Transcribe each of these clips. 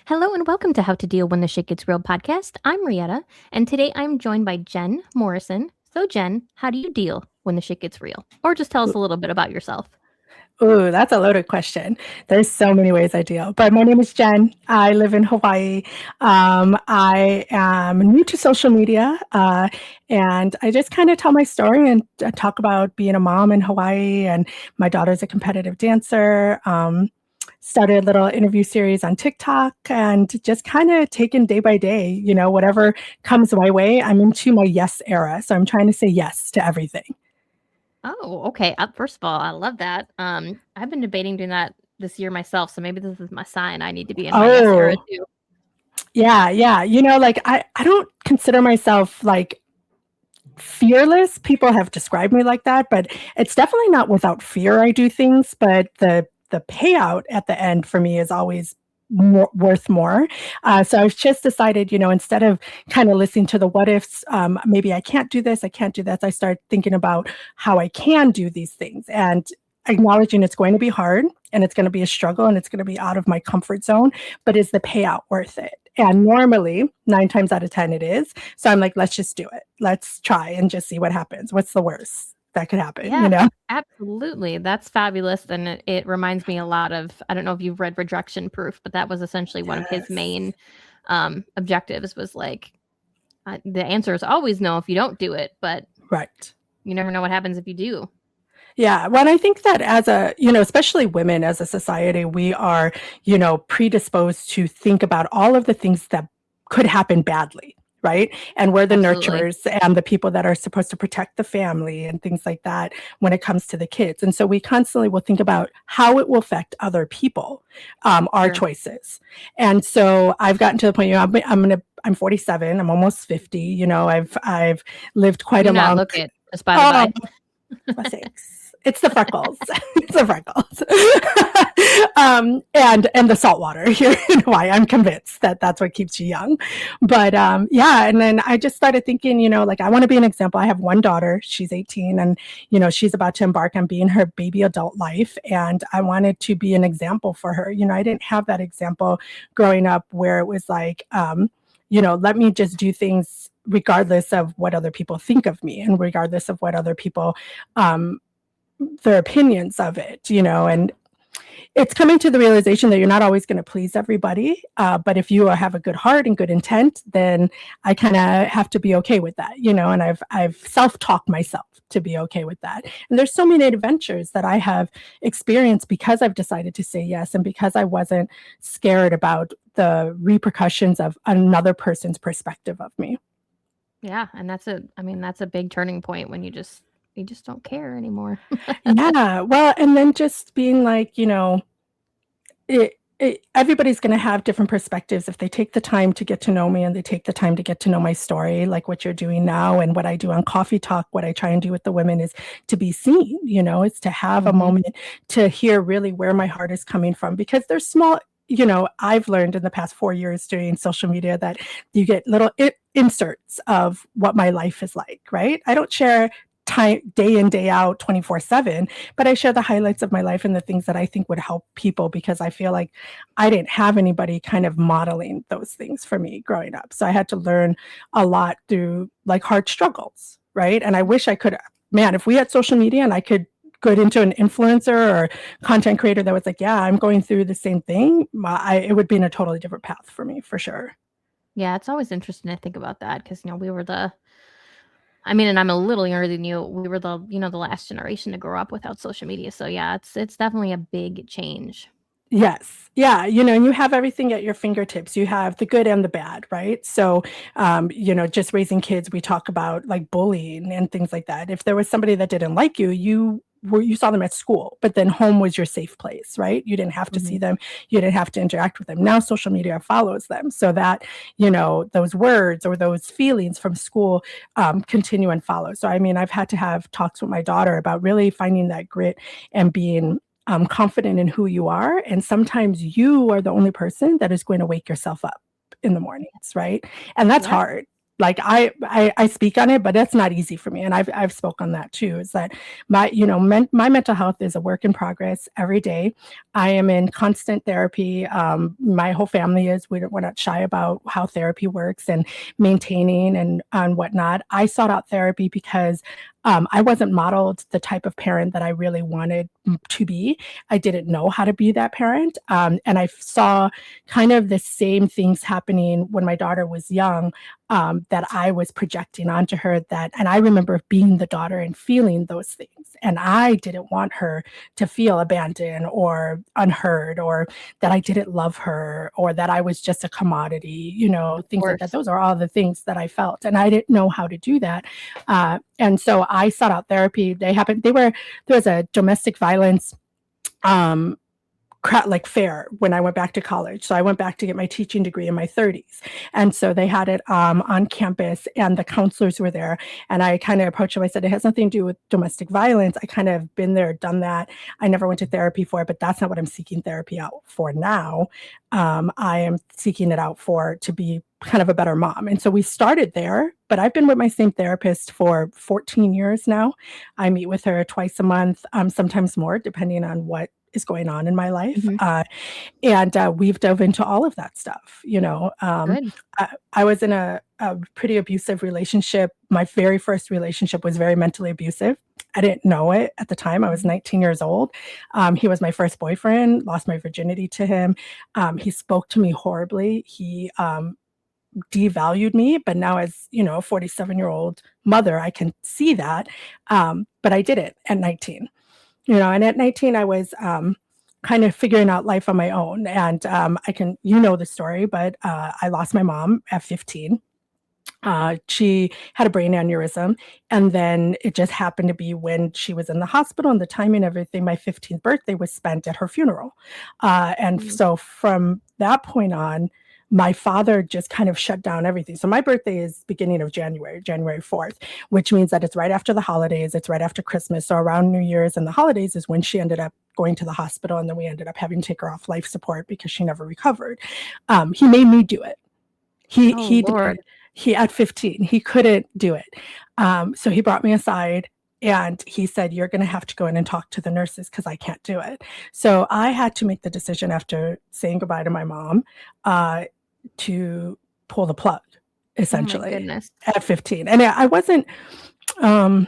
Hello and welcome to How to Deal When the Shit Gets Real podcast. I'm Rietta, and today I'm joined by Jenn Morrison. So, Jenn, how do you deal when the shit gets real? Or just tell us a little bit about yourself. Ooh, that's a loaded question. There's so many ways I deal. But my name is Jenn. I live in Hawaii. I am new to social media, and I just kind of tell my story and talk about being a mom in Hawaii. And my daughter's a competitive dancer. Started a little interview series on TikTok and just kind of taken day by day, whatever comes my way. I'm into my yes era. So I'm trying to say yes to everything. Oh, okay. First of all, I love that. I've been debating doing that this year myself, so maybe this is my sign. I need to be in my yes era Oh, too. yeah, yeah. I don't consider myself like fearless. People have described me like that, but it's definitely not without fear I do things, but the payout at the end for me is always worth more. So I've just decided, instead of kind of listening to the what ifs, maybe I can't do this, I can't do that. I start thinking about how I can do these things and acknowledging it's going to be hard and it's going to be a struggle and it's going to be out of my comfort zone, but is the payout worth it? And normally, 9 times out of 10, it is. So I'm like, let's just do it. Let's try and just see what happens. What's the worst that could happen, Yeah, absolutely. That's fabulous. And it reminds me a lot of, I don't know if you've read Rejection Proof, but that was essentially one of his Yes. main objectives was like, the answer is always no if you don't do it, but Right. you never know what happens if you do. Yeah. Well, I think that especially women as a society, we are, predisposed to think about all of the things that could happen badly. Right. And we're the Absolutely. nurturers and the people that are supposed to protect the family and things like that when it comes to the kids. And so we constantly will think about how it will affect other people, our Sure. choices. And so I've gotten to the point, I'm 47, I'm almost 50, I've lived You quite do a not long, look it, just by the oh, by. sakes. It's the freckles. It's the freckles. And the salt water here in Hawaii. I'm convinced that that's what keeps you young. But yeah, and then I just started thinking, like I want to be an example. I have one daughter. She's 18, and she's about to embark on being her baby adult life, and I wanted to be an example for her. I didn't have that example growing up where it was like, let me just do things regardless of what other people think of me and regardless of what other people um, their opinions of it, and it's coming to the realization that you're not always going to please everybody. But if you have a good heart and good intent, then I kind of have to be okay with that, and I've self-talked myself to be okay with that. And there's so many adventures that I have experienced because I've decided to say yes and because I wasn't scared about the repercussions of another person's perspective of me. Yeah, and that's a big turning point when you just don't care anymore. Yeah, well, and then just being like, everybody's going to have different perspectives if they take the time to get to know me and they take the time to get to know my story, like what you're doing now and what I do on Coffee Talk. What I try and do with the women is to be seen, it's to have a Mhm. moment to hear really where my heart is coming from, because there's small, I've learned in the past 4 years doing social media that you get little inserts of what my life is like, right? I don't share time day in day out 24/7, but I share the highlights of my life and the things that I think would help people, because I feel like I didn't have anybody kind of modeling those things for me growing up. So I had to learn a lot through like hard struggles, right? And I wish I could, man, if we had social media and I could get into an influencer or content creator that was like, yeah, I'm going through the same thing, it would be in a totally different path for me, for sure. Yeah, it's always interesting to think about that because we were and I'm a little younger than you. We were the last generation to grow up without social media. So yeah, it's definitely a big change. Yes. Yeah. And you have everything at your fingertips. You have the good and the bad, right? So, just raising kids, we talk about like bullying and things like that. If there was somebody that didn't like you, you saw them at school, but then home was your safe place, right? You didn't have to see Mhm. them. You didn't have to interact with them. Now social media follows them so that, those words or those feelings from school continue and follow. So, I've had to have talks with my daughter about really finding that grit and being confident in who you are. And sometimes you are the only person that is going to wake yourself up in the mornings, right? And that's Yep. hard. Like I speak on it, but that's not easy for me. And I've spoken on that too, is that my mental health is a work in progress every day. I am in constant therapy. My whole family is, we're not shy about how therapy works and maintaining and whatnot. I sought out therapy because I wasn't modeled the type of parent that I really wanted to be. I didn't know how to be that parent. And I saw kind of the same things happening when my daughter was young, that I was projecting onto her, and I remember being the daughter and feeling those things. And I didn't want her to feel abandoned or unheard, or that I didn't love her, or that I was just a commodity, Of things like that. course. Those are all the things that I felt. And I didn't know how to do that. And so I sought out therapy. There was a domestic violence um, like fair when I went back to college. So I went back to get my teaching degree in my 30s. And so they had it on campus, and the counselors were there. And I kind of approached them. I said, it has nothing to do with domestic violence. I kind of been there, done that. I never went to therapy for it, but that's not what I'm seeking therapy out for now. I am seeking it out to be kind of a better mom. And so we started there, but I've been with my same therapist for 14 years now. I meet with her twice a month, sometimes more, depending on what is going on in my life. Mhm. And we've dove into all of that stuff. Good. I was in a pretty abusive relationship. My very first relationship was very mentally abusive. I didn't know it at the time. I was 19 years old. He was my first boyfriend, lost my virginity to him. He spoke to me horribly. He devalued me, but now as, a 47-year-old mother, I can see that. But I did it at 19. And at 19, I was kind of figuring out life on my own. And the story, but I lost my mom at 15. She had a brain aneurysm. And then it just happened to be when she was in the hospital, and the timing of everything, my 15th birthday was spent at her funeral. And Mm. so from that point on, my father just kind of shut down everything. So my birthday is beginning of January 4th, which means that it's right after the holidays. It's right after Christmas. So around New Year's and the holidays is when she ended up going to the hospital. And then we ended up having to take her off life support because she never recovered. He made me do it. Oh, He Lord. did. He at 15, he couldn't do it. So he brought me aside and he said, you're going to have to go in and talk to the nurses because I can't do it. So I had to make the decision after saying goodbye to my mom to pull the plug, Oh my essentially, goodness. at 15. And I wasn't, I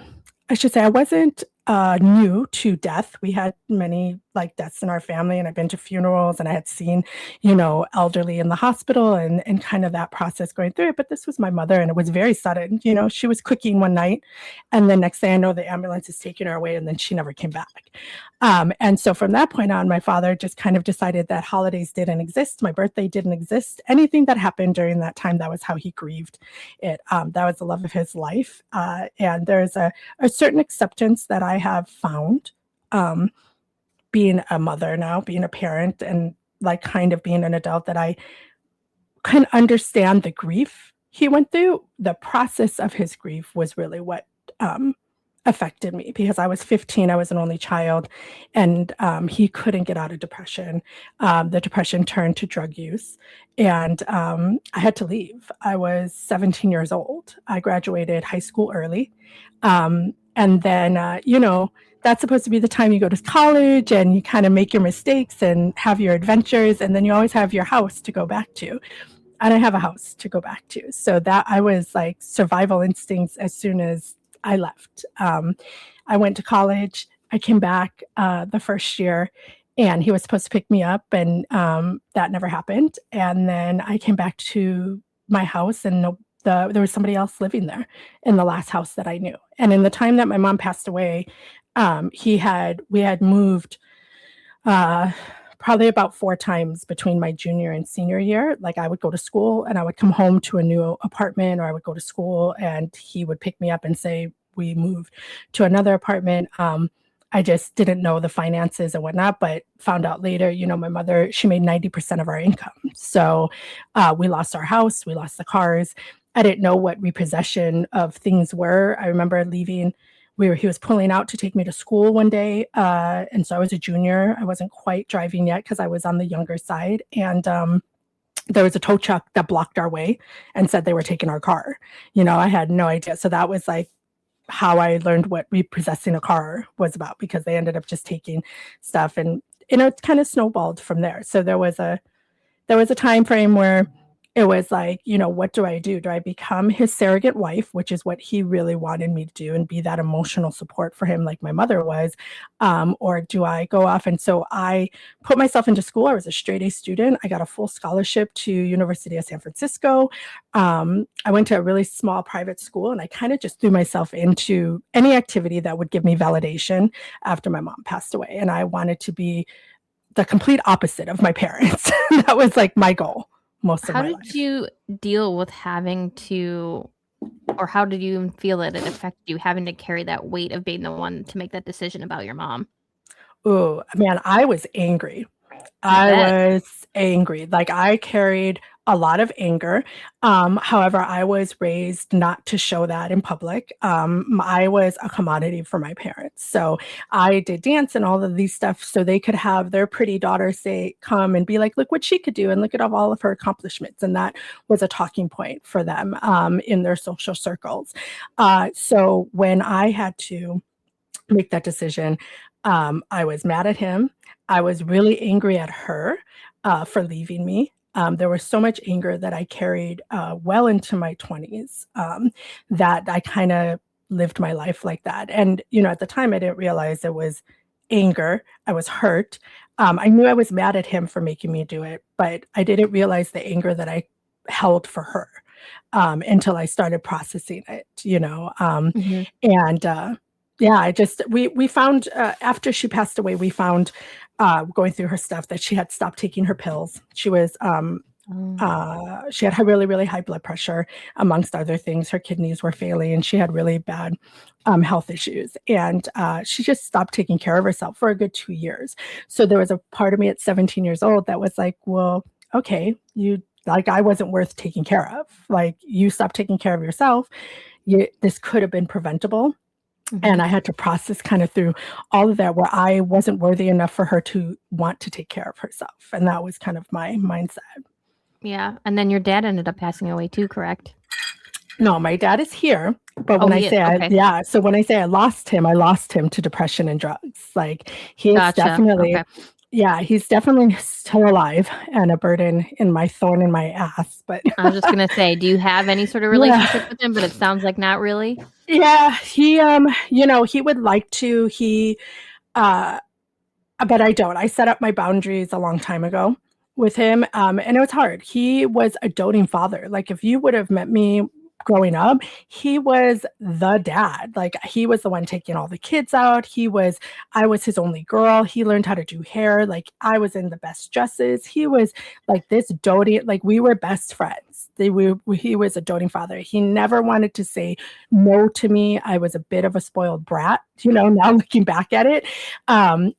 should say, I wasn't new to death. We had many deaths in our family, and I've been to funerals, and I had seen, elderly in the hospital and kind of that process going through it. But this was my mother, and it was very sudden. She was cooking one night, and the next thing I know, the ambulance is taking her away, and then she never came back. And so from that point on, my father just kind of decided that holidays didn't exist. My birthday didn't exist. Anything that happened during that time, that was how he grieved it. That was the love of his life. And there's a certain acceptance that I have found being a mother now, being a parent, and kind of being an adult, that I can understand the grief he went through. The process of his grief was really what affected me, because I was 15, I was an only child, and he couldn't get out of depression. The depression turned to drug use, and I had to leave. I was 17 years old. I graduated high school early. And then, that's supposed to be the time you go to college and you kind of make your mistakes and have your adventures. And then you always have your house to go back to. And I have a house to go back to. So that I was like survival instincts as soon as I left. I went to college. I came back the first year, and he was supposed to pick me up, and that never happened. And then I came back to my house, and there was somebody else living there in the last house that I knew. And in the time that my mom passed away, we had moved probably about 4 times between my junior and senior year. Like, I would go to school and I would come home to a new apartment, or I would go to school and he would pick me up and say, we moved to another apartment. I just didn't know the finances and whatnot, but found out later, my mother, she made 90% of our income. So we lost our house, we lost the cars. I didn't know what repossession of things were. I remember leaving. He was pulling out to take me to school one day. And so I was a junior. I wasn't quite driving yet because I was on the younger side. And there was a tow truck that blocked our way and said they were taking our car. I had no idea. So that was like how I learned what repossessing a car was about, because they ended up just taking stuff, and it kind of snowballed from there. So there was a time frame where it was like, what do I do? Do I become his surrogate wife, which is what he really wanted me to do, and be that emotional support for him like my mother was? Or do I go off? And so I put myself into school. I was a straight A student. I got a full scholarship to University of San Francisco. I went to a really small private school, and I kind of just threw myself into any activity that would give me validation after my mom passed away. And I wanted to be the complete opposite of my parents. That was like my goal most of How my did life. you deal with having to, or how did you even feel that it affected you having to carry that weight of being the one to make that decision about your mom? Oh, man, I was angry. I I bet. was angry. Like, I carried a lot of anger. However, I was raised not to show that in public. I was a commodity for my parents. So I did dance and all of these stuff so they could have their pretty daughter come and be like, look what she could do and look at all of her accomplishments. And that was a talking point for them in their social circles. So when I had to make that decision, I was mad at him. I was really angry at her for leaving me. There was so much anger that I carried well into my 20s, that I kind of lived my life like that. And, at the time, I didn't realize it was anger. I was hurt. I knew I was mad at him for making me do it, but I didn't realize the anger that I held for her until I started processing it. Mhm. And yeah, we found after she passed away, we found going through her stuff that she had stopped taking her pills. Oh. She had really, really high blood pressure, amongst other things. Her kidneys were failing, and she had really bad health issues. And she just stopped taking care of herself for a good 2 years. So there was a part of me at 17 years old that was like, well, okay, I wasn't worth taking care of. Like, you stopped taking care of yourself. This could have been preventable. And Mhm. I had to process kind of through all of that, where I wasn't worthy enough for her to want to take care of herself. And that was kind of my mindset. Yeah, and then your dad ended up passing away too, correct? No, my dad is here. But Oh, when I he is. say Okay. so when I say I lost him to depression and drugs. Like, he is Gotcha. definitely, Okay. yeah, he's definitely still alive and a burden in my thorn in my ass. But I was just gonna say, do you have any sort of relationship yeah, with him? But it sounds like not really. yeah, he would like to. Uh, but I don't. I set up my boundaries a long time ago with him, and it was hard. He was a doting father. Like, if you would have met me growing up, he was the dad. Like, he was the one taking all the kids out. I was his only girl. He learned how to do hair. Like, I was in the best dresses. He was like this doting. Like, we were best friends. He was a doting father. He never wanted to say no to me. I was a bit of a spoiled brat, now looking back at it. And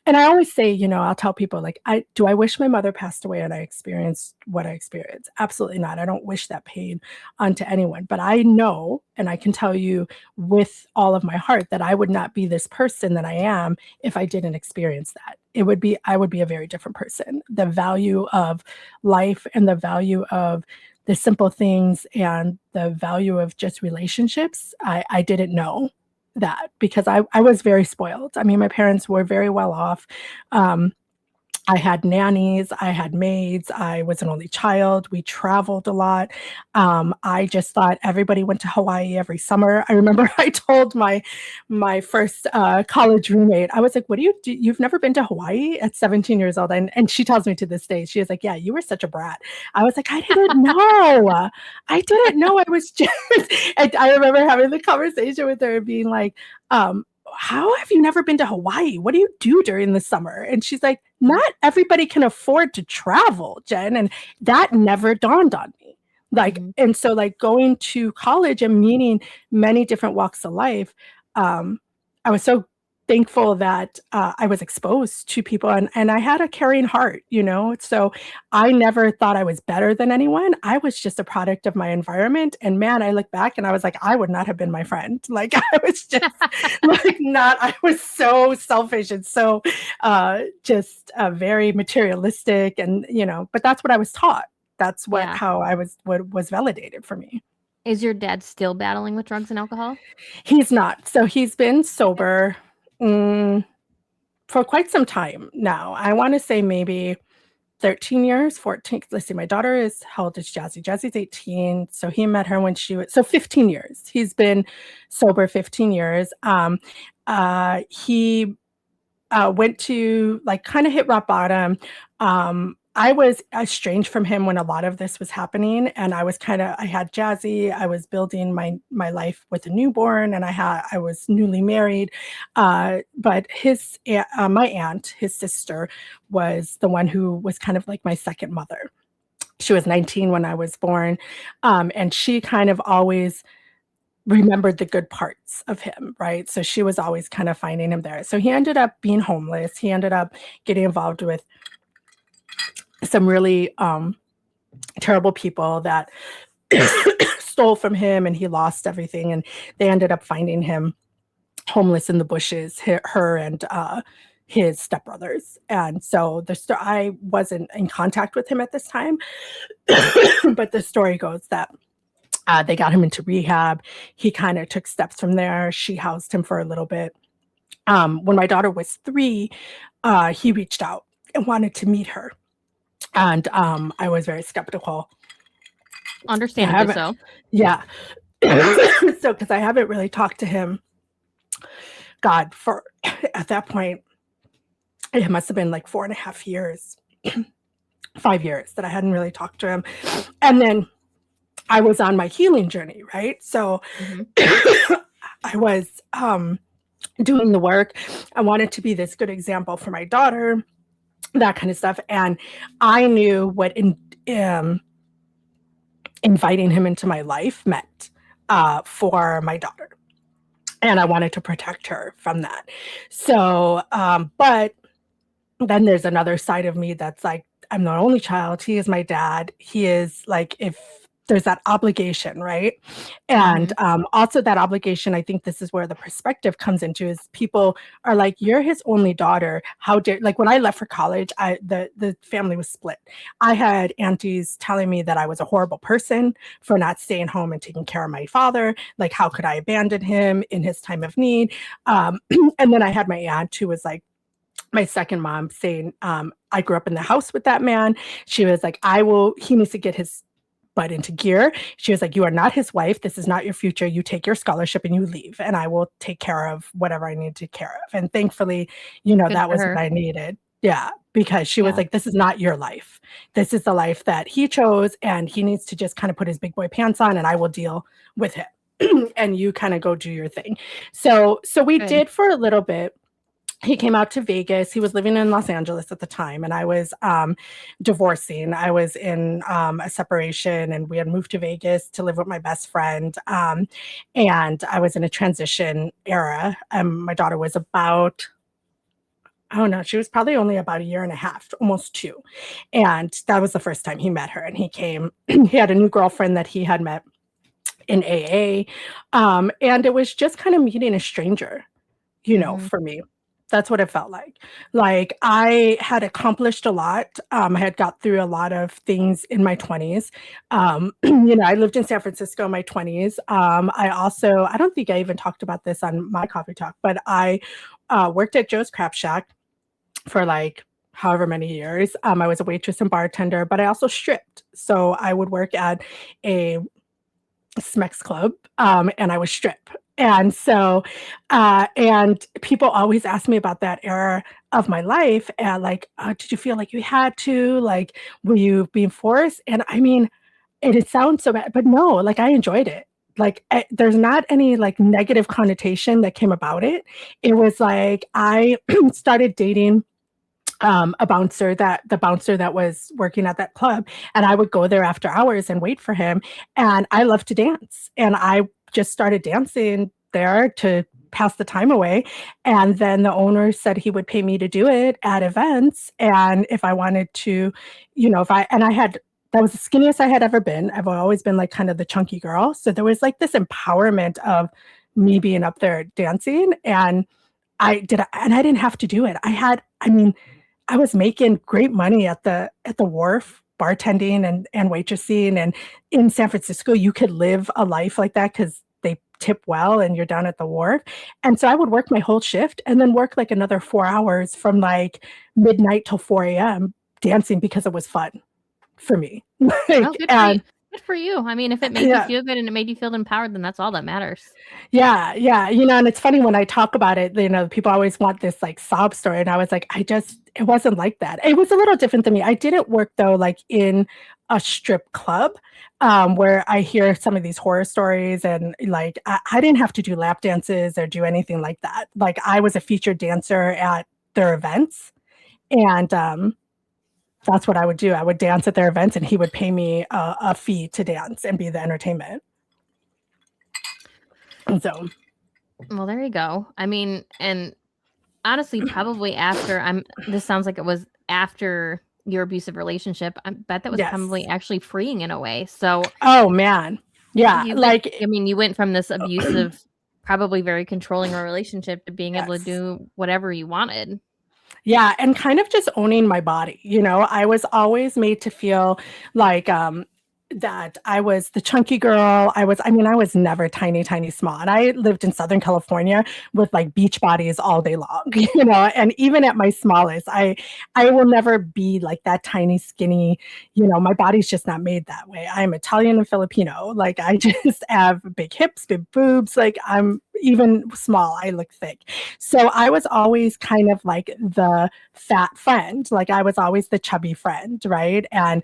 I always say, I'll tell people, like, I wish my mother passed away and I experienced what I experienced? Absolutely not. I don't wish that pain onto anyone. But I know, and I can tell you with all of my heart, that I would not be this person that I am if I didn't experience that. I would be a very different person. The value of life and the value of the simple things and the value of just relationships, I didn't know that, because I was very spoiled. I mean, my parents were very well off. Um, I had nannies, I had maids, I was an only child. We traveled a lot. I just thought everybody went to Hawaii every summer. I remember I told my first college roommate, I was like, "What do you do? You've never been to Hawaii?" At 17 years old, and she tells me to this day, she is like, "Yeah, you were such a brat." I was like, "I didn't know. I didn't know. I was just." And I remember having the conversation with her and being like, "How have you never been to Hawaii? What do you do during the summer?" And she's like, "Not everybody can afford to travel, Jen." And that never dawned on me. Like, Mhm. and so, like, going to college and meeting many different walks of life, I was so thankful that I was exposed to people, and I had a caring heart, so I never thought I was better than anyone. I was just a product of my environment. And man, I look back and I was like, I would not have been my friend. Like I was just I was so selfish and so just very materialistic. And, but that's what I was taught. That's Yeah. how what was validated for me. Is your dad still battling with drugs and alcohol? He's not. So he's been sober for quite some time now. I want to say maybe 13 years, 14. Let's see, my daughter is, how old is Jazzy? Jazzy's 18. So he met her when she was, so 15 years. He's been sober 15 years. He went to kind of hit rock bottom. I was estranged from him when a lot of this was happening, and I had Jazzy. I was building my life with a newborn, and I was newly married. But my aunt, his sister, was the one who was kind of like my second mother. She was 19 when I was born, and she kind of always remembered the good parts of him, right? So she was always kind of finding him there. So he ended up being homeless. He ended up getting involved with some really terrible people that stole from him, and he lost everything. And they ended up finding him homeless in the bushes, her and his stepbrothers. And so I wasn't in contact with him at this time, but the story goes that they got him into rehab. He kind of took steps from there. She housed him for a little bit. When my daughter was 3, he reached out and wanted to meet her. And I was very skeptical. Understandably so. Yeah. So, because I haven't really talked to him, God, for at that point, it must have been like 4.5 years, 5 years that I hadn't really talked to him. And then I was on my healing journey, right? So I was doing the work. I wanted to be this good example for my daughter, that kind of stuff. And I knew what inviting him into my life meant for my daughter. And I wanted to protect her from that. So, but then there's another side of me that's like, I'm the only child. He is my dad. He is like, if there's that obligation, right? And also that obligation, I think this is where the perspective comes into, is people are like, you're his only daughter. How dare, like when I left for college, the family was split. I had aunties telling me that I was a horrible person for not staying home and taking care of my father. Like, how could I abandon him in his time of need? And then I had my aunt who was like, my second mom, saying, I grew up in the house with that man. She was like, he needs to get his butt into gear. She was like, you are not his wife. This is not your future. You take your scholarship and you leave, and I will take care of whatever I need to take care of. And thankfully, that was what I needed. Yeah, because she was like, this is not your life. This is the life that he chose, and he needs to just kind of put his big boy pants on, and I will deal with him. And you kind of go do your thing. So we did for a little bit. He came out to Vegas. He was living in Los Angeles at the time, and I was divorcing. I was in a separation, and we had moved to Vegas to live with my best friend. And I was in a transition era. My daughter was about, I don't know, she was probably only about 1.5 years, almost 2. And that was the first time he met her. And he came, he had a new girlfriend that he had met in AA. And it was just kind of meeting a stranger, for me. That's what it felt like. Like, I had accomplished a lot. I had got through a lot of things in my 20s. I lived in San Francisco in my 20s. I don't think I even talked about this on my coffee talk, but I worked at Joe's Crab Shack for like however many years. I was a waitress and bartender, but I also stripped. So I would work at a Smex club, and I would strip. And so, and people always ask me about that era of my life. And like, did you feel like you had to, like, were you being forced? And I mean, it sounds so bad, but no, like, I enjoyed it. Like, there's not any like negative connotation that came about it. It was like, I started dating the bouncer that was working at that club, and I would go there after hours and wait for him. And I love to dance, and I just started dancing there to pass the time away. And then the owner said he would pay me to do it at events. And if I wanted to, that was the skinniest I had ever been. I've always been like kind of the chunky girl. So there was like this empowerment of me being up there dancing. And I didn't have to do it. I was making great money at the wharf bartending and waitressing, and in San Francisco you could live a life like that because they tip well and you're down at the wharf. And so I would work my whole shift and then work like another 4 hours from like midnight till 4 a.m. dancing because it was fun for me. Oh, good for you. Good for you. I mean, if it made you feel good and it made you feel empowered, then that's all that matters. Yeah. And it's funny when I talk about it, people always want this like sob story. And I was like, it wasn't like that. It was a little different than me. I didn't work though, like in a strip club, where I hear some of these horror stories, and like, I didn't have to do lap dances or do anything like that. Like I was a featured dancer at their events, and, that's what I would do. I would dance at their events and he would pay me a fee to dance and be the entertainment. And so, well, there you go. I mean, and honestly, probably this sounds like it was after your abusive relationship. I bet that was probably actually freeing in a way. So, oh man. Yeah. You went from this abusive, probably very controlling relationship to being able to do whatever you wanted. Yeah, and kind of just owning my body. I was always made to feel like that I was the chunky girl. I was never tiny, tiny small. And I lived in Southern California with like beach bodies all day long, and even at my smallest, I will never be like that tiny, skinny, my body's just not made that way. I'm Italian and Filipino. Like I just have big hips, big boobs. Like I'm even small, I look thick. So I was always kind of like the fat friend. Like I was always the chubby friend, right? And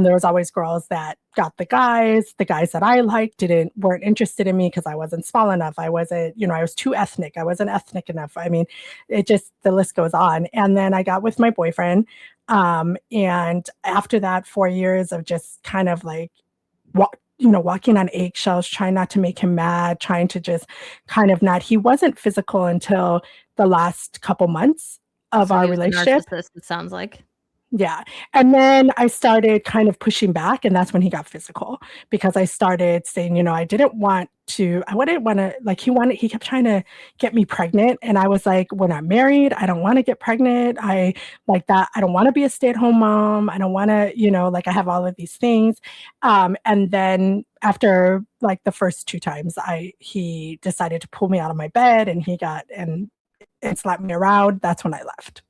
there was always girls that got the guys that I liked weren't interested in me because I wasn't small enough. I wasn't, I was too ethnic. I wasn't ethnic enough. I mean, the list goes on. And then I got with my boyfriend. And after that 4 years of just kind of like, walking on eggshells, trying not to make him mad, trying to just kind of not, he wasn't physical until the last couple months of our relationship. It sounds like. Yeah. And then I started kind of pushing back, and that's when he got physical, because I started saying, I wouldn't want to, like he kept trying to get me pregnant. And I was like, we're not married. I don't want to get pregnant. I like that. I don't want to be a stay-at-home mom. I don't want to, like I have all of these things. And then after like the first 2 times, he decided to pull me out of my bed, and and slapped me around. That's when I left.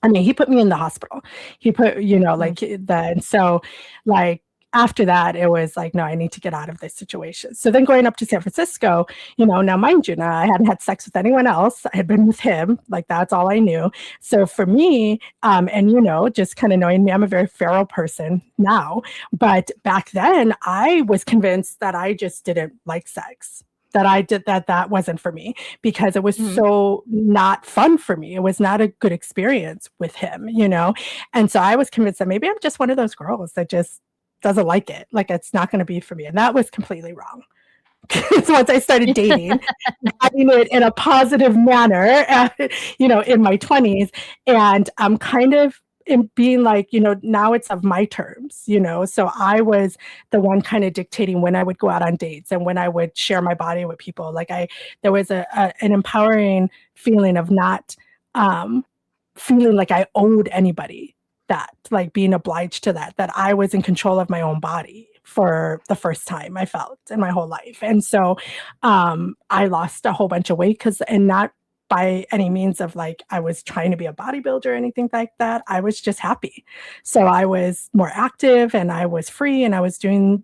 I mean, he put me in the hospital. He put, like that. And so like after that, it was like, no, I need to get out of this situation. So then going up to San Francisco, now mind you, I hadn't had sex with anyone else. I had been with him. Like that's all I knew. So for me, and just kind of knowing me, I'm a very feral person now. But back then I was convinced that I just didn't like sex. That wasn't for me, because it was so not fun for me. It was not a good experience with him, And so I was convinced that maybe I'm just one of those girls that just doesn't like it. Like it's not going to be for me. And that was completely wrong. So once I started dating, having it in a positive manner, in my 20s, and I'm kind of in being like, now it's of my terms, so I was the one kind of dictating when I would go out on dates and when I would share my body with people. Like there was an empowering feeling of not feeling like I owed anybody that, like being obliged to that I was in control of my own body for the first time I felt in my whole life. And so I lost a whole bunch of weight and not by any means of like I was trying to be a bodybuilder or anything like that. I was just happy. So I was more active and I was free and I was doing,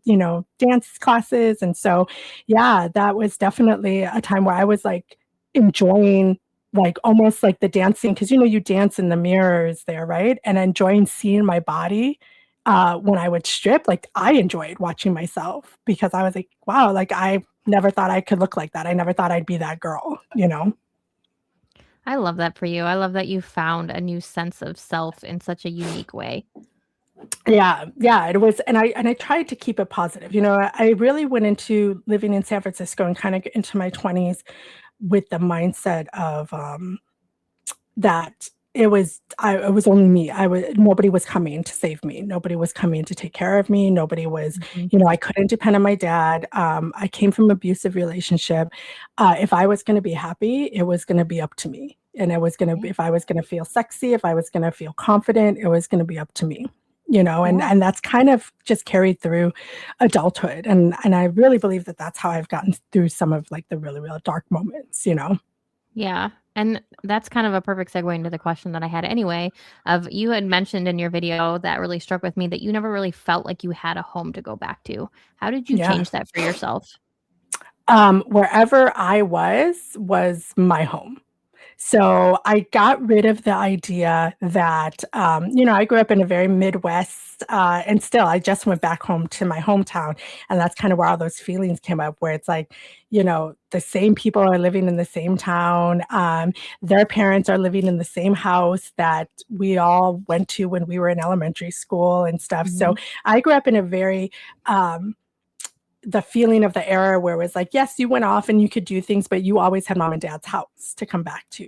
dance classes. And so, yeah, that was definitely a time where I was like enjoying like almost like the dancing, because, you dance in the mirrors there, right? And enjoying seeing my body when I would strip. Like I enjoyed watching myself because I was like, wow, like I never thought I could look like that. I never thought I'd be that girl, I love that for you. I love that you found a new sense of self in such a unique way. Yeah, it was. And I tried to keep it positive. I really went into living in San Francisco and kind of into my 20s with the mindset of that it was only me. Nobody was coming to save me. Nobody was coming to take care of me. Nobody was, Mhm. I couldn't depend on my dad. I came from an abusive relationship. If I was going to be happy, it was going to be up to me. And it was going to Yeah. be, if I was going to feel sexy, if I was going to feel confident, it was going to be up to me. Yeah. And that's kind of just carried through adulthood. And I really believe that that's how I've gotten through some of like the really, really dark moments. Yeah. And that's kind of a perfect segue into the question that I had anyway. Of you had mentioned in your video that really struck with me that you never really felt like you had a home to go back to. How did you Yeah. change that for yourself? Wherever I was my home. So I got rid of the idea that, I grew up in a very Midwest, and still, I just went back home to my hometown. And that's kind of where all those feelings came up, where it's like, the same people are living in the same town. Their parents are living in the same house that we all went to when we were in elementary school and stuff. So Hmm. I grew up in a very, the feeling of the era where it was like, yes, you went off and you could do things, but you always had mom and dad's house to come back to.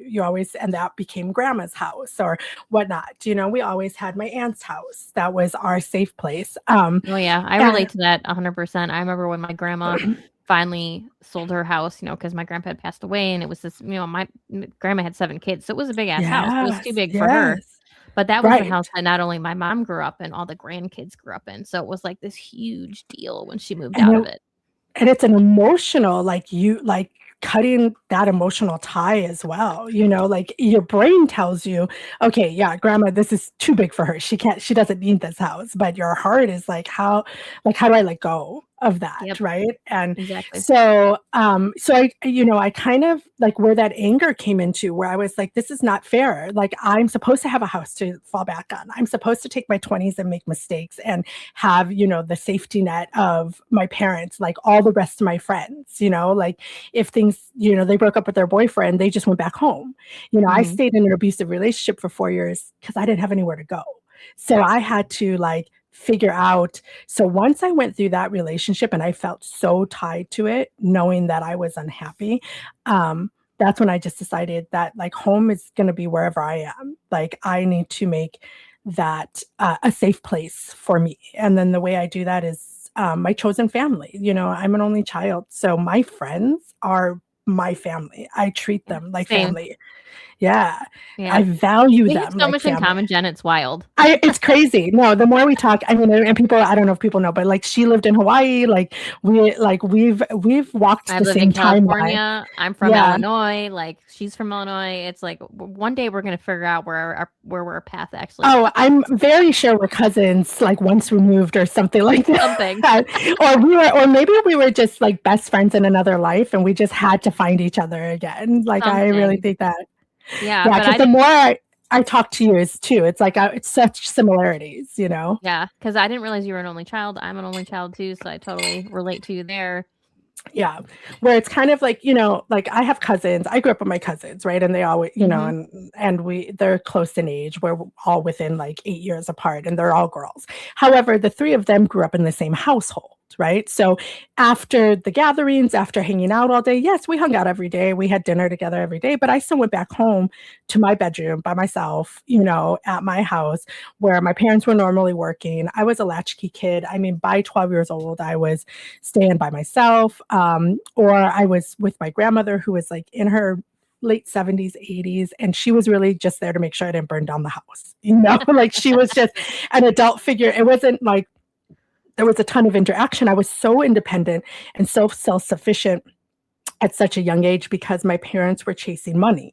And that became grandma's house or whatnot. We always had my aunt's house. That was our safe place. Oh, yeah. I And relate to that 100%. I remember when my grandma finally sold her house, because my grandpa had passed away and it was this, my grandma had 7 kids. So it was a big ass house. It was too yes, big for her. yes, But that was the right. house that not only my mom grew up in, all the grandkids grew up in. So it was like this huge deal when she moved And out it, of it. and it's an emotional, like cutting that emotional tie as well. Like your brain tells you, okay, yeah, grandma, this is too big for her. She doesn't need this house. But your heart is like how do I let go of that? Yep, Right. And exactly. so I kind of like where that anger came into, where I was like, this is not fair. Like, I'm supposed to have a house to fall back on. I'm supposed to take my 20s and make mistakes and have, the safety net of my parents, like all the rest of my friends, like if things, they broke up with their boyfriend, they just went back home. I Mhm. stayed in an abusive relationship for 4 years because I didn't have anywhere to go. So I had to like figure out. So once I went through that relationship and I felt so tied to it, knowing that I was unhappy, that's when I just decided that like home is going to be wherever I am. Like I need to make that a safe place for me. And then the way I do that is my chosen family. I'm an only child. So my friends are my family. I treat Yeah, them like same. family. Yeah. I Yeah. value We have them so like much in family. common, Jen, it's wild. It's crazy. No, the more we talk, I mean, and people, I don't know if people know, but like she lived in Hawaii, we've walked I the live in same timeline. California. I'm from Yeah. Illinois. Like she's from Illinois. It's like one day we're gonna figure out where our path actually Oh, crosses. I'm very sure we're cousins, like once removed or something like Something. that. Or maybe we were just like best friends in another life and we just had to find each other again. Like I really Something. think that. Yeah, Yeah, but because I the didn't. more I talk to you is too, it's like it's such similarities. Yeah, because I didn't realize you were an only child. I'm an only child too, so I totally relate to you there. Yeah, where it's kind of like, like I have cousins. I grew up with my cousins, right? And they all, Hmm. and they're close in age. We're all within like 8 years apart, and they're all girls. However, the three of them grew up in the same household, right? So after the gatherings, after hanging out all day, yes, we hung out every day. We had dinner together every day, but I still went back home to my bedroom by myself, at my house where my parents were normally working. I was a latchkey kid. I mean, by 12 years old, I was staying by myself, or I was with my grandmother who was like in her late 70s, 80s, and she was really just there to make sure I didn't burn down the house. Like she was just an adult figure. It wasn't like there was a ton of interaction. I was so independent and so self-sufficient at such a young age because my parents were chasing money.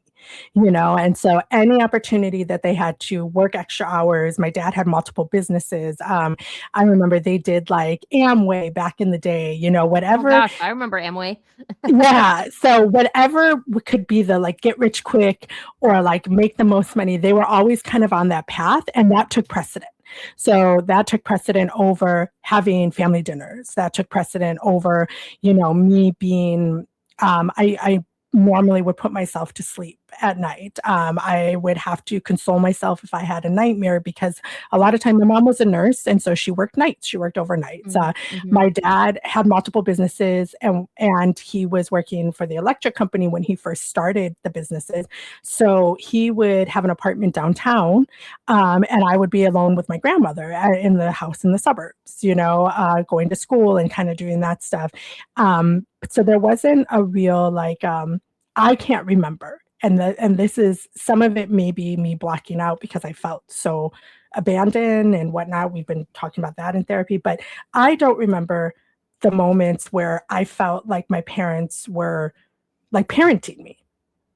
And so any opportunity that they had to work extra hours, my dad had multiple businesses. I remember they did like Amway back in the day, Oh whatever. gosh, I remember Amway. Yeah. So whatever could be the like get rich quick or like make the most money, they were always kind of on that path. And that took precedent. So that took precedent over having family dinners. That took precedent over, me being, I normally would put myself to sleep at night. I would have to console myself if I had a nightmare because a lot of time my mom was a nurse and so she worked nights. She worked overnights. Mm-hmm. My dad had multiple businesses and he was working for the electric company when he first started the businesses. So he would have an apartment downtown, and I would be alone with my grandmother in the house in the suburbs, going to school and kind of doing that stuff. So there wasn't a real I can't remember. And this is some of it may be me blacking out because I felt so abandoned and whatnot. We've been talking about that in therapy, but I don't remember the moments where I felt like my parents were like parenting me,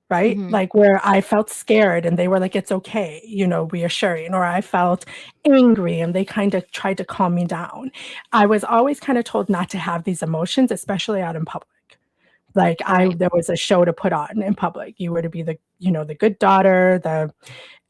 right? Mm-hmm. Like where I felt scared and they were like, it's okay, reassuring, or I felt angry and they kind of tried to calm me down. I was always kind of told not to have these emotions, especially out in public. Like Right. there was a show to put on in public. You were to be the good daughter,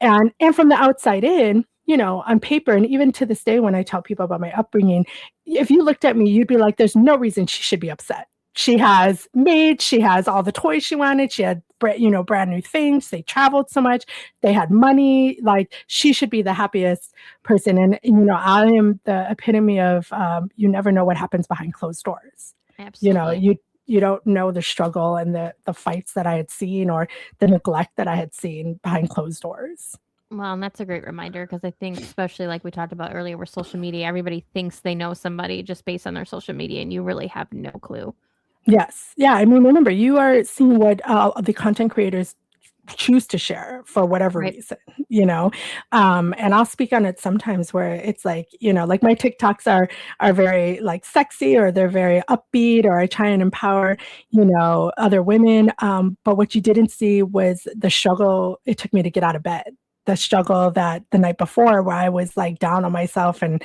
and from the outside in, on paper, and even to this day, when I tell people about my upbringing, if you looked at me, you'd be like, there's no reason she should be upset. She has maids, she has all the toys she wanted, she had brand new things, they traveled so much, they had money, like she should be the happiest person. And I am the epitome of you never know what happens behind closed doors. Absolutely. You don't know the struggle and the fights that I had seen or the neglect that I had seen behind closed doors. Well, and that's a great reminder because I think, especially like we talked about earlier with social media, everybody thinks they know somebody just based on their social media, and you really have no clue. Yes. Yeah. I mean, remember, you are seeing what the content creators choose to share for whatever Right. reason, and I'll speak on it sometimes where it's like, like my TikToks are very like sexy or they're very upbeat or I try and empower, other women. But what you didn't see was the struggle it took me to get out of bed, the struggle that the night before where I was like down on myself and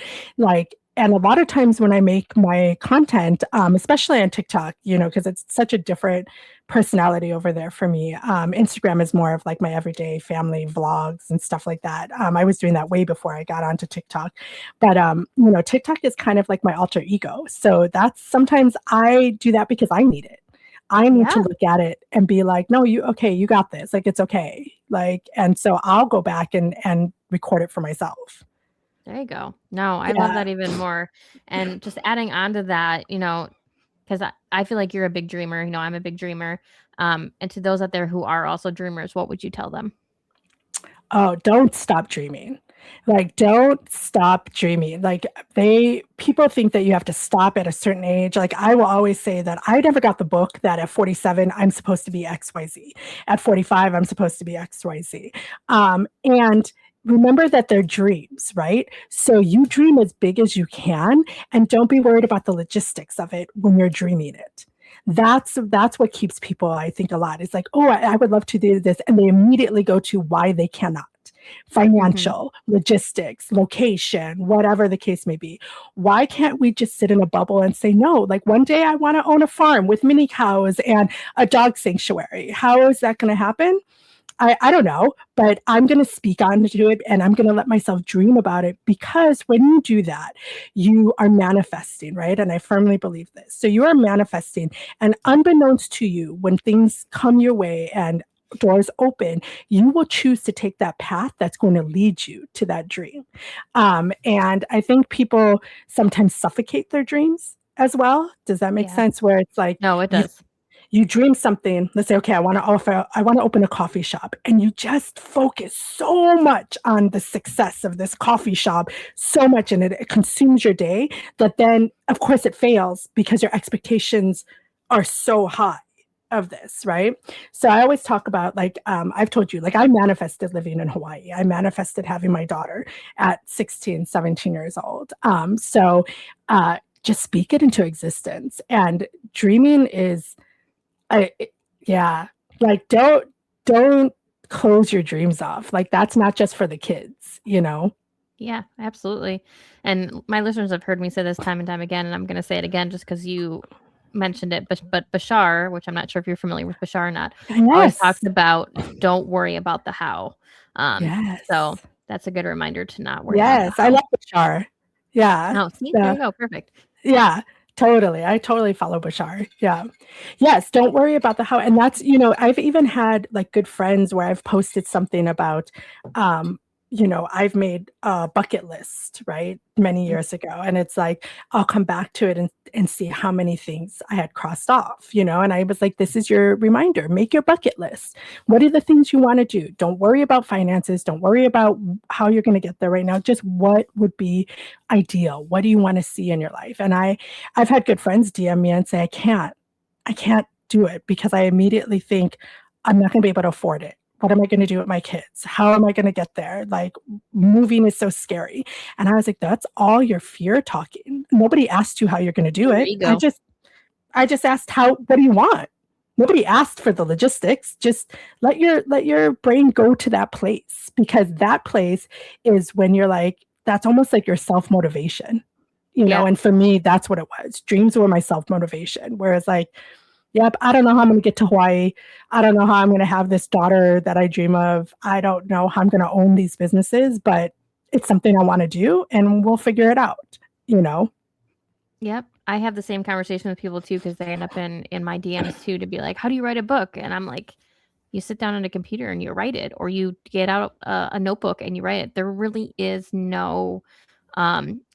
a lot of times when I make my content, especially on TikTok, because it's such a different personality over there for me. Instagram is more of like my everyday family vlogs and stuff like that. I was doing that way before I got onto TikTok. But, TikTok is kind of like my alter ego. So that's sometimes I do that because I need it. I need to Yeah. look at it and be like, no, you got this. Like, it's okay. Like, and so I'll go back and record it for myself. There you go. No, I love Yeah. that even more. And just adding on to that, because I feel like you're a big dreamer. I'm a big dreamer. And to those out there who are also dreamers, what would you tell them? Oh, don't stop dreaming. Like, don't stop dreaming. Like, people think that you have to stop at a certain age. Like, I will always say that I never got the book that at 47, I'm supposed to be XYZ. At 45, I'm supposed to be XYZ. And remember that they're dreams, right? So you dream as big as you can and don't be worried about the logistics of it when you're dreaming it. That's what keeps people, I think, a lot. It's like, oh, I would love to do this, and they immediately go to why they cannot. Mm-hmm. Financial, logistics, location, whatever the case may be. Why can't we just sit in a bubble and say no? Like one day I want to own a farm with mini cows and a dog sanctuary. How is that going to happen? I don't know, but I'm going to speak onto it and I'm going to let myself dream about it because when you do that, you are manifesting, right? And I firmly believe this. So you are manifesting, and unbeknownst to you, when things come your way and doors open, you will choose to take that path that's going to lead you to that dream. And I think people sometimes suffocate their dreams as well. Does that make Yeah. sense? Where it's like, No, it you does. you dream something. Let's say, okay, I want to open a coffee shop, and you just focus so much on the success of this coffee shop, so much, and it consumes your day that then, of course, it fails because your expectations are so high of this, right? So I always talk about like I've told you, like I manifested living in Hawaii. I manifested having my daughter at 16, 17 years old. Just speak it into existence. And dreaming is I yeah, like don't close your dreams off. Like that's not just for the kids. Yeah, absolutely. And my listeners have heard me say this time and time again, and I'm going to say it again just because you mentioned it. But Bashar, which I'm not sure if you're familiar with Bashar or not, always Yes. talks about don't worry about the how. So Yes. that's a good reminder to not worry about the Yes. I how. love the char. Yeah. Oh, see, there The you go. Perfect. yeah. Totally. I totally follow Bashar. Yeah. Yes. Don't worry about the how. And that's, I've even had like good friends where I've posted something about, um, I've made a bucket list, right? Many Mm, years ago. And it's like, I'll come back to it and see how many things I had crossed off, and I was like, this is your reminder, make your bucket list. What are the things you want to do? Don't worry about finances. Don't worry about how you're going to get there right now. Just what would be ideal? What do you want to see in your life? And I've had good friends DM me and say, I can't do it because I immediately think I'm not going to be able to afford it. What am I going to do with my kids? How am I going to get there? Like, moving is so scary. And I was like, that's all your fear talking. Nobody asked you how you're going to do your it. ego. I just asked what do you want? Nobody asked for the logistics. Just let your brain go to that place, because that place is when you're like, that's almost like your self-motivation. Yeah. And for me, that's what it was. Dreams were my self-motivation. Whereas like, yep, I don't know how I'm going to get to Hawaii. I don't know how I'm going to have this daughter that I dream of. I don't know how I'm going to own these businesses, but it's something I want to do and we'll figure it out, you know? Yep. I have the same conversation with people too, because they end up in my DMs too to be like, how do you write a book? And I'm like, you sit down on a computer and you write it, or you get out a notebook and you write it. There really is no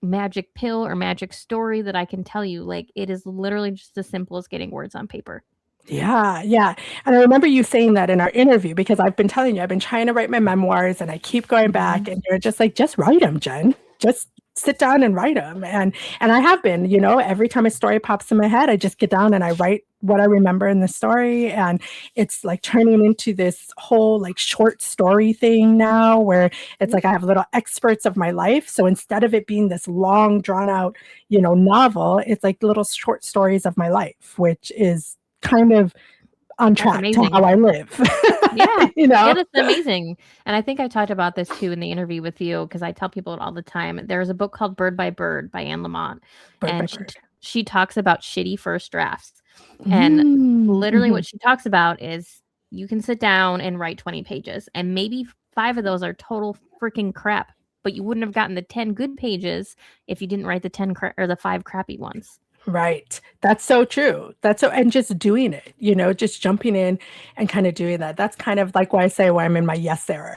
magic pill or magic story that I can tell you. Like, it is literally just as simple as getting words on paper. Yeah, yeah. And I remember you saying that in our interview, because I've been telling you, I've been trying to write my memoirs and I keep going back, Mhm. and you're just like, just write them, Jen. Just sit down and write them. And I have been, every time a story pops in my head, I just get down and I write what I remember in the story. And it's like turning into this whole like short story thing now, where it's like I have little experts of my life. So instead of it being this long drawn out, novel, it's like little short stories of my life, which is kind of on That's track to how amazing. I live. Yeah. you Yeah, know, that's amazing. And I think I talked about this too in the interview with you, because I tell people it all the time. There's a book called Bird by Bird by Anne Lamott, Bird by and bird. she talks about shitty first drafts. And literally Mm-hmm. what she talks about is you can sit down and write 20 pages, and maybe 5 of those are total freaking crap, but you wouldn't have gotten the 10 good pages if you didn't write the 10 or the 5 crappy ones. Right. That's so true. And just doing it, just jumping in and kind of doing that. That's kind of like why I say why I'm in my yes era,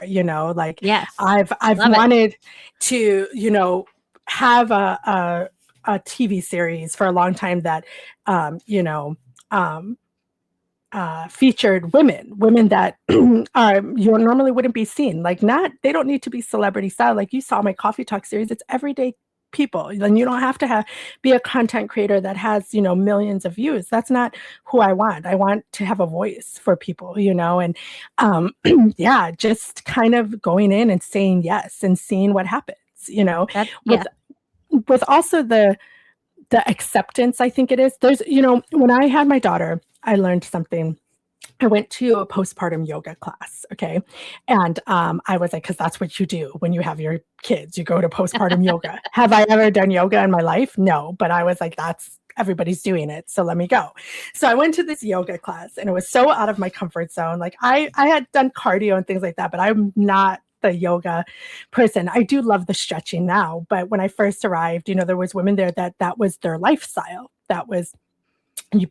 like Yes. I've Love it. wanted to, have a TV series for a long time that, um, featured women that you normally wouldn't be seen. Like, not, they don't need to be celebrity style. Like you saw my coffee talk series, it's everyday people. And you don't have to be a content creator that has, millions of views. That's not who I want. I want to have a voice for people, and yeah, just kind of going in and saying yes and seeing what happens, That with yeah. also the acceptance. I think it is. There's, when I had my daughter, I learned something. I went to a postpartum yoga class. Okay. And I was like, because that's what you do when you have your kids, you go to postpartum yoga. Have I ever done yoga in my life? No. But I was like, everybody's doing it. So let me go. So I went to this yoga class and it was so out of my comfort zone. Like I had done cardio and things like that, but I'm not the yoga person. I do love the stretching now. But when I first arrived, there was women there that was their lifestyle. That was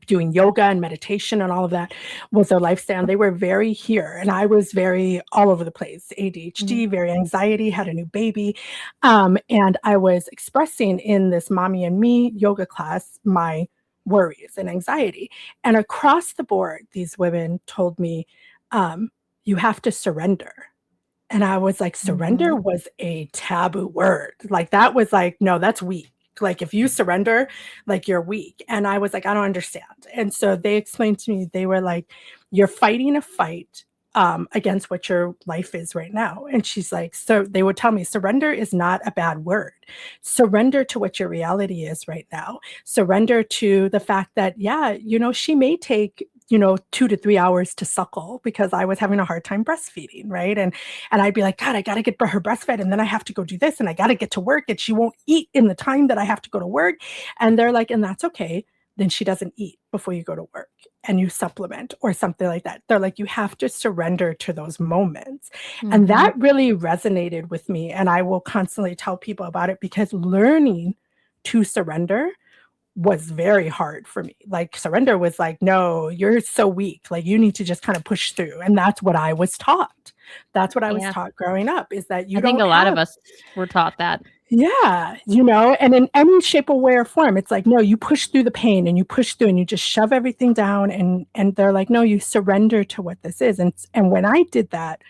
doing yoga and meditation and all of that was their lifestyle. They were very here, and I was very all over the place. Mhm. ADHD, very anxiety, had a new baby, and I was expressing in this mommy and me yoga class my worries and anxiety. And across the board, these women told me, "You have to surrender." And I was like, surrender Mhm. was a taboo word. Like, that was like, no, that's weak. Like, if you surrender, like, you're weak. And I was like, I don't understand. And so they explained to me, they were like, you're fighting a fight against what your life is right now. And she's like, so they would tell me, surrender is not a bad word. Surrender to what your reality is right now. Surrender to the fact that, yeah, she may take 2 to 3 hours to suckle, because I was having a hard time breastfeeding, right? And I'd be like, God, I got to get her breastfed, and then I have to go do this, and I got to get to work, and she won't eat in the time that I have to go to work. And they're like, and that's okay. Then she doesn't eat before you go to work, and you supplement or something like that. They're like, you have to surrender to those moments. And Mhm. that really resonated with me. And I will constantly tell people about it, because learning to surrender was very hard for me. Like surrender was like, no, you're so weak. Like you need to just kind of push through. And that's what I was taught. That's what I was Yeah. taught growing up, is that you I think don't a lot of have. us were taught that. Yeah, and in any shape or way or form, it's like, no, you push through the pain and you push through and you just shove everything down, and they're like, no, you surrender to what this is. And when I did that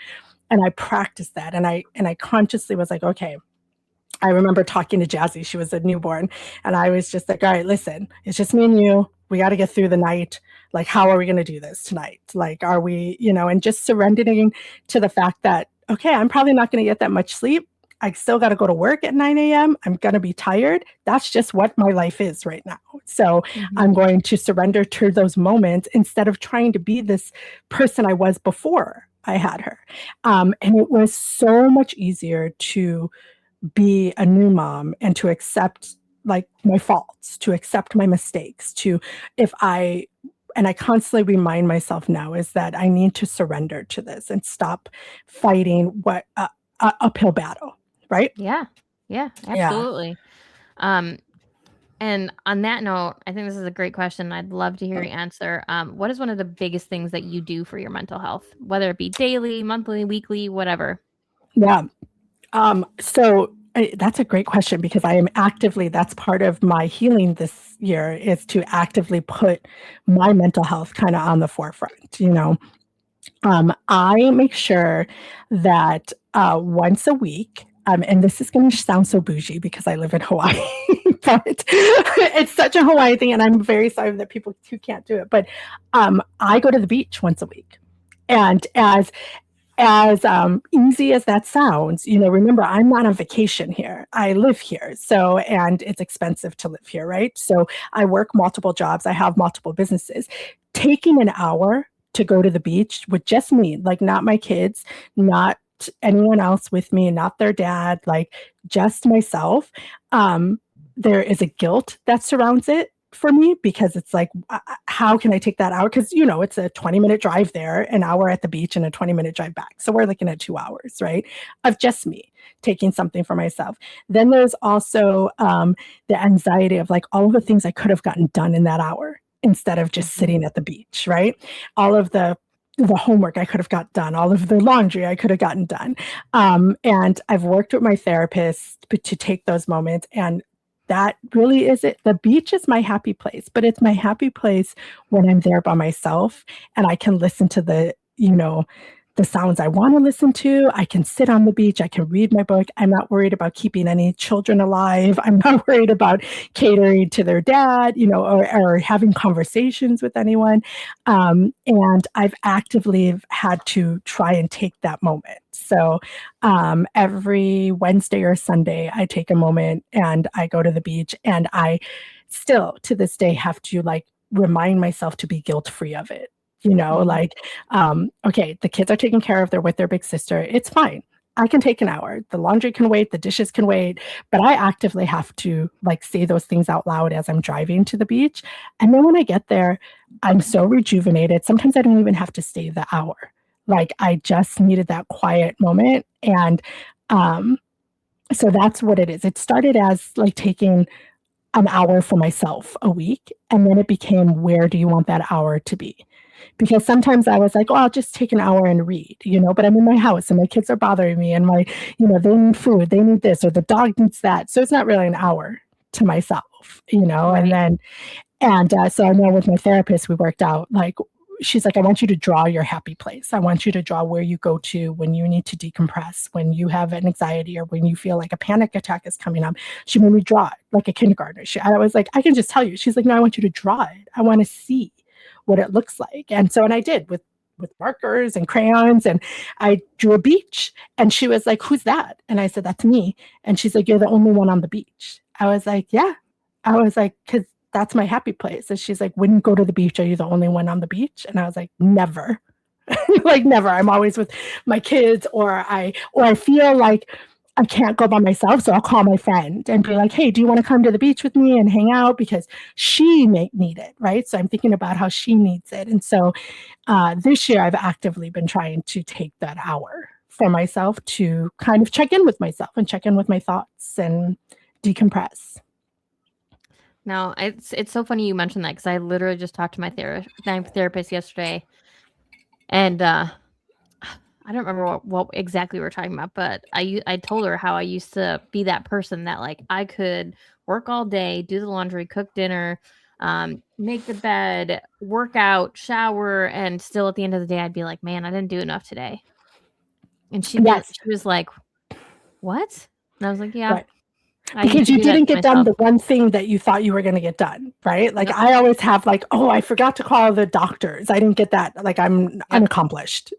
and I practiced that and I consciously was like, okay, I remember talking to Jazzy, she was a newborn, and I was just like, all right, listen, it's just me and you. We got to get through the night. Like, how are we going to do this tonight? Like, are we, and just surrendering to the fact that, okay, I'm probably not going to get that much sleep. I still got to go to work at 9 a.m. I'm going to be tired. That's just what my life is right now. So I'm going to surrender to those moments instead of trying to be this person I was before I had her. And it was so much easier to be a new mom and to accept like my faults, to accept my mistakes, and I constantly remind myself now is that I need to surrender to this and stop fighting what uphill battle, right? Yeah. Yeah, absolutely. And on that note, I think this is a great question. I'd love to hear your answer. What is one of the biggest things that you do for your mental health, whether it be daily, monthly, weekly, whatever? Yeah. So that's a great question, because that's part of my healing this year, is to actively put my mental health kind of on the forefront. I make sure that once a week, and this is going to sound so bougie because I live in Hawaii, but it's such a Hawaii thing, and I'm very sorry that people who can't do it. But I go to the beach once a week, and as easy as that sounds, remember, I'm not on vacation here. I live here. So, and it's expensive to live here, right? So I work multiple jobs. I have multiple businesses. Taking an hour to go to the beach with just me, like not my kids, not anyone else with me, not their dad, like just myself. There is a guilt that surrounds it for me, because it's like, how can I take that hour? Because, it's a 20-minute drive there, an hour at the beach, and a 20-minute drive back. So we're looking at 2 hours, right, of just me taking something for myself. Then there's also the anxiety of like all of the things I could have gotten done in that hour instead of just sitting at the beach, right? All of the homework I could have got done, all of the laundry I could have gotten done. And I've worked with my therapist to take those moments, and that really is it. The beach is my happy place, but it's my happy place when I'm there by myself and I can listen to the sounds I want to listen to. I can sit on the beach. I can read my book. I'm not worried about keeping any children alive. I'm not worried about catering to their dad, or having conversations with anyone. And I've actively had to try and take that moment. So every Wednesday or Sunday, I take a moment and I go to the beach, and I still to this day have to like remind myself to be guilt-free of it. Like, okay, the kids are taken care of. They're with their big sister. It's fine. I can take an hour. The laundry can wait. The dishes can wait. But I actively have to like say those things out loud as I'm driving to the beach. And then when I get there, I'm so rejuvenated. Sometimes I don't even have to stay the hour. Like I just needed that quiet moment. And so that's what it is. It started as like taking an hour for myself a week. And then it became, where do you want that hour to be? Because sometimes I was like, oh, I'll just take an hour and read, but I'm in my house and my kids are bothering me, and they need food, they need this, or the dog needs that. So it's not really an hour to myself, Right. So I know with my therapist, we worked out like, she's like, I want you to draw your happy place. I want you to draw where you go to when you need to decompress, when you have an anxiety, or when you feel like a panic attack is coming up. She made me draw it like a kindergartner. I was like, I can just tell you. She's like, no, I want you to draw it. I want to see what it looks like. And I did with markers and crayons, and I drew a beach, and she was like, who's that? And I said, that's me. And she's like, you're the only one on the beach. I was like, yeah. I was like, because that's my happy place. And she's like, when you go to the beach, are you the only one on the beach? And I was like, never. Like never. I'm always with my kids, or I feel like I can't go by myself, so I'll call my friend and be like, hey, do you want to come to the beach with me and hang out? Because she may need it, right? So I'm thinking about how she needs it. And so this year I've actively been trying to take that hour for myself to kind of check in with myself and check in with my thoughts and decompress. No, it's so funny you mentioned that because I literally just talked to my therapist yesterday, and I don't remember what exactly we were talking about, but I told her how I used to be that person that like I could work all day, do the laundry, cook dinner, make the bed, work out, shower, and still at the end of the day I'd be like, man, I didn't do enough today. And Yes, she was like, what? And I was like, yeah, right. I used Because to you do that didn't to get done myself. the one thing that you thought you were going to get done, right? Like Yep, I always have like, oh, I forgot to call the doctors. I didn't get that. Like I'm yep. unaccomplished.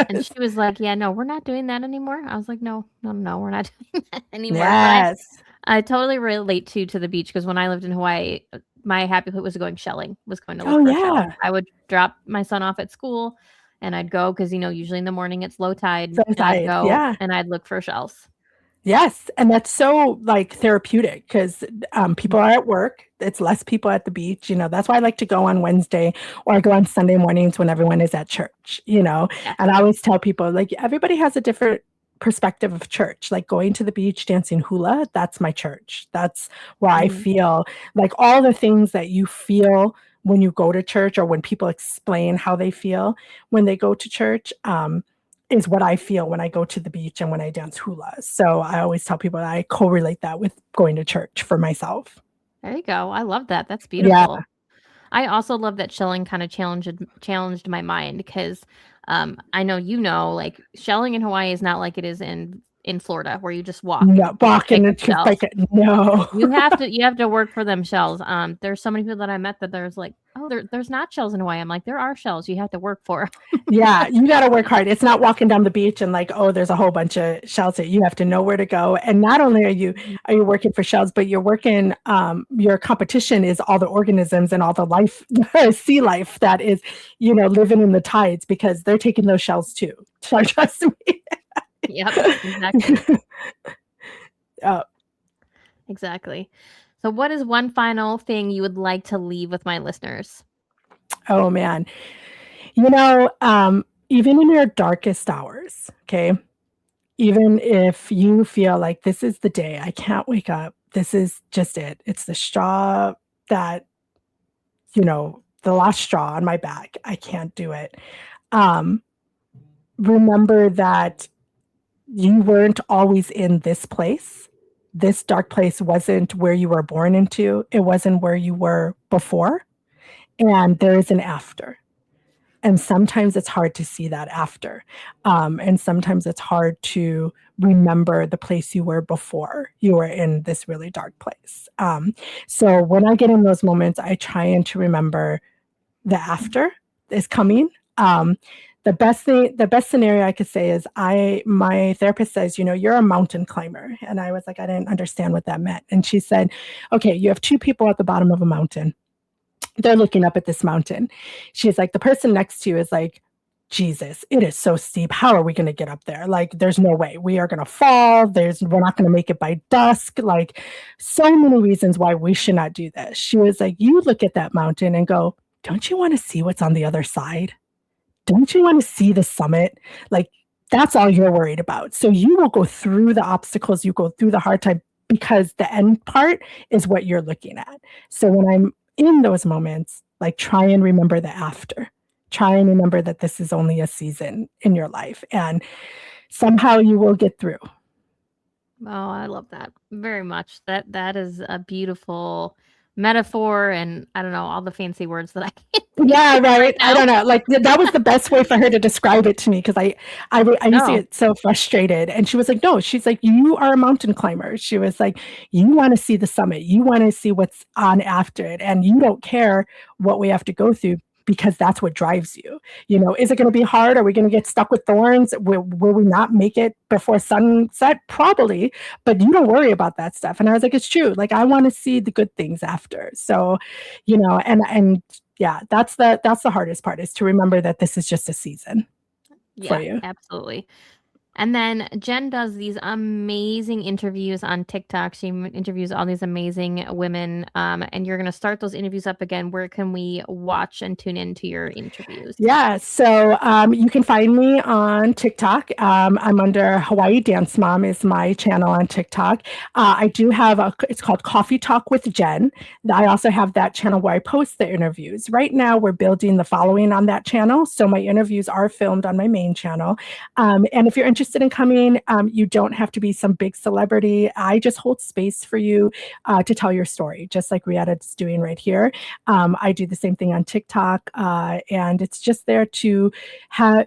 And she was like, yeah, no, we're not doing that anymore. I was like, no, no, no, we're not doing that anymore. But Yes. I totally relate to the beach because when I lived in Hawaii, my happy place was going shelling, was going to Oh look for shells. yeah. I would drop my son off at school and I'd go because, usually in the morning it's low tide So and I'd tired. go Yeah. and I'd look for shells. Yes, and that's so like therapeutic because people are at work. It's less people at the beach. That's why I like to go on Wednesday or I go on Sunday mornings when everyone is at church. Yeah. And I always tell people like everybody has a different perspective of church. Like going to the beach, dancing hula, that's my church. That's where I Mhm. feel like all the things that you feel when you go to church or when people explain how they feel when they go to church. Is what I feel when I go to the beach and when I dance hula. So I always tell people that I correlate that with going to church for myself. There you go. I love that. That's Yeah, beautiful. I also love that shelling kind of challenged my mind because I know like shelling in Hawaii is not like it is in Florida where you just walk no, and pick walking up into shells. like no. You have to work for them shells. There's so many people that I met that there's like, oh, there's not shells in Hawaii. I'm like, there are shells. You have to work for. Yeah, you got to work hard. It's not walking down the beach and like, oh, there's a whole bunch of shells here. You have to know where to go. And not only Mhm. are you working for shells, but you're working. Your competition is all the organisms and all the life, sea life that is, living in the tides because they're taking those shells too. So trust me. Yep, exactly, uh, exactly. So, what is one final thing you would like to leave with my listeners? oh man, even in your darkest hours, okay, even if you feel like this is the day, I can't wake up, this is just it. It's the straw that, the last straw on my back. I can't do it. Um, Remember that you weren't always in this place. This dark place wasn't where you were born into, it wasn't where you were before. And there is an after. And sometimes it's hard to see that after. And sometimes it's hard to remember the place you were before you were in this really dark place. So when I get in those moments, I try and to remember the after is coming. The best scenario I could say is my therapist says, you're a mountain climber. And I was like, I didn't understand what that meant. And she said, okay, you have two people at the bottom of a mountain. They're looking up at this mountain. She's like, the person next to you is like, Jesus, it is so steep. How are we going to get up there? Like, there's no way we are going to fall. We're not going to make it by dusk. Like, so many reasons why we should not do this. She was like, you look at that mountain and go, don't you want to see what's on the other side? Don't you want to see the summit? Like, that's all you're worried about. So you will go through the obstacles, you go through the hard time because the end part is what you're looking at. So when I'm in those moments, like try and remember the after. Try and remember that this is only a season in your life and somehow you will get through. Oh, I love that very much. That is a beautiful metaphor, and I don't know all the fancy words that I can't think Yeah, of right right. I now. don't know. Like that was the best way for her to describe it to me because I used to No, get so frustrated, and she was like, "No," she's like, "You are a mountain climber." She was like, "You want to see the summit. You want to see what's on after it, and you don't care what we have to go through." Because that's what drives you. Is it going to be hard? Are we going to get stuck with thorns? Will we not make it before sunset? Probably, but you don't worry about that stuff. And I was like, it's true. Like I want to see the good things after. So, and yeah, that's the hardest part is to remember that this is just a season for yeah, you. absolutely. And then Jen does these amazing interviews on TikTok. She interviews all these amazing women. And you're going to start those interviews up again. Where can we watch and tune into your interviews? Yeah, so you can find me on TikTok. I'm under Hawaii Dance Mom is my channel on TikTok. I do have it's called Coffee Talk with Jen. I also have that channel where I post the interviews. Right now, we're building the following on that channel, so my interviews are filmed on my main channel. And if you're interested in coming, you don't have to be some big celebrity. I just hold space for you to tell your story, just like Rihanna's doing right here. I do the same thing on TikTok, and it's just there to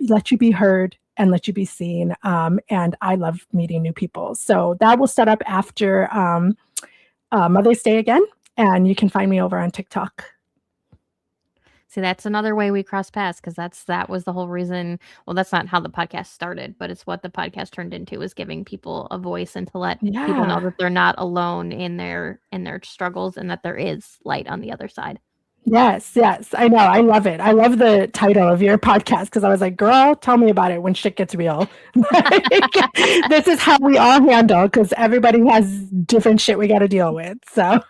let you be heard and let you be seen. And I love meeting new people. So that will start up after Mother's Day again, and you can find me over on TikTok. See, that's another way we cross paths because that was the whole reason. Well, that's not how the podcast started, but it's what the podcast turned into, is giving people a voice and to let people know that they're not alone in their struggles and that there is light on the other side. Yes, I know. I love it. I love the title of your podcast because I was like, girl, tell me about it when shit gets real. This is how we all handle, because everybody has different shit we got to deal with. So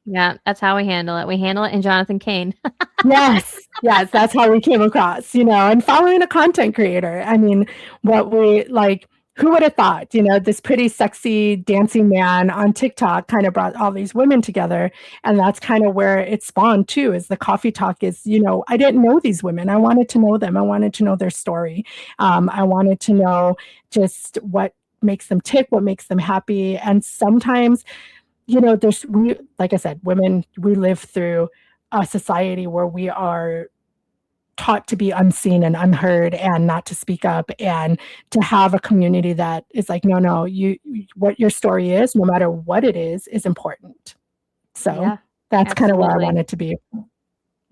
yeah, that's how we handle it. We handle it in Jonathan Cain. yes, that's how we came across, and following a content creator. I mean, what we like, who would have thought, this pretty sexy dancing man on TikTok kind of brought all these women together. And that's kind of where it spawned too, is the coffee talk is, I didn't know these women. I wanted to know them. I wanted to know their story. I wanted to know just what makes them tick, what makes them happy. And sometimes, like I said, women, we live through a society where we are taught to be unseen and unheard and not to speak up, and to have a community that is like, no, what your story is, no matter what it is important. So yeah, that's kind of where I wanted to be.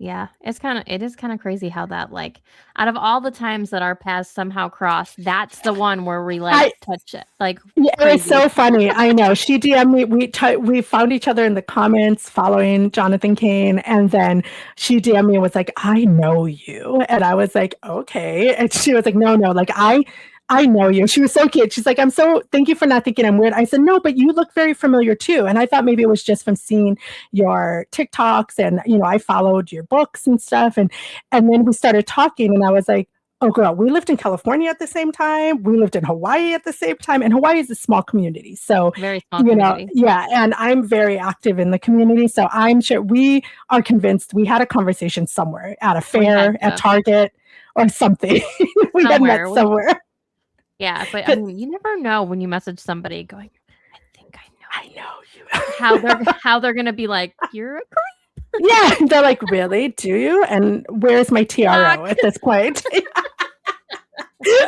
Yeah, it is kind of crazy how that, like, out of all the times that our paths somehow cross, that's the one where we touch it. Like, yeah, it was so funny. I know. She DM'd me. We found each other in the comments following Jonathan Cain, and then she DM'd me and was like, "I know you," and I was like, "Okay," and she was like, "No, like I know you." She was so cute. She's like, thank you for not thinking I'm weird. I said, no, but you look very familiar too. And I thought maybe it was just from seeing your TikToks, and, I followed your books and stuff. And then we started talking, and I was like, oh girl, we lived in California at the same time. We lived in Hawaii at the same time. And Hawaii is a small community. So, very small community. Yeah. And I'm very active in the community. So I'm sure we are convinced we had a conversation somewhere at a fair, at Target or something. We had met somewhere. Yeah, but I mean, you never know when you message somebody going, I think I know you. how they're gonna be like, you're a creep. Yeah, they're like, really? Do you? And where's my TRO at this point?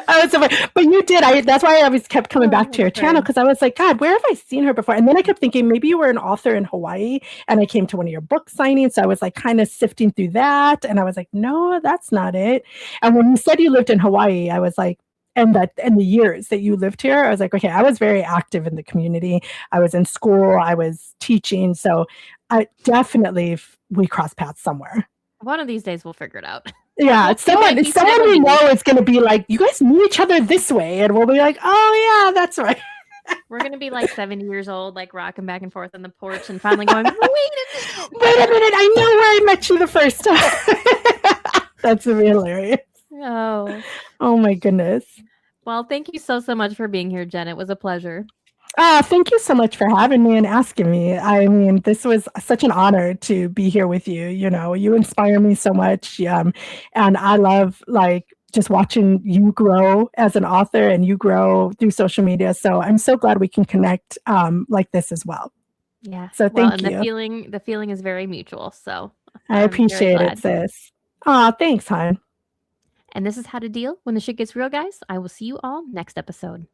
I was so funny. But you did. That's why I always kept coming back to your channel, because I was like, God, where have I seen her before? And then I kept thinking maybe you were an author in Hawaii, and I came to one of your book signings. So I was like kind of sifting through that, and I was like, no, that's not it. And when you said you lived in Hawaii, I was like, and the years that you lived here, I was like, okay, I was very active in the community. I was in school, I was teaching. So I definitely, we cross paths somewhere. One of these days we'll figure it out. Yeah, someone we know is going to be like, you guys knew each other this way. And we'll be like, oh yeah, that's right. We're going to be like 70 years old, like rocking back and forth on the porch and finally going, wait a minute, I know where I met you the first time. That's really hilarious. Oh my goodness. Well, thank you so much for being here, Jen. It was a pleasure. Thank you so much for having me and asking me. I mean, this was such an honor to be here with you. You inspire me so much. And I love just watching you grow as an author, and you grow through social media. So I'm so glad we can connect like this as well. Yeah. So thank you. The feeling is very mutual. So I appreciate it, sis. Thanks, hon. And this is How to Deal When the Shit Gets Real, guys. I will see you all next episode.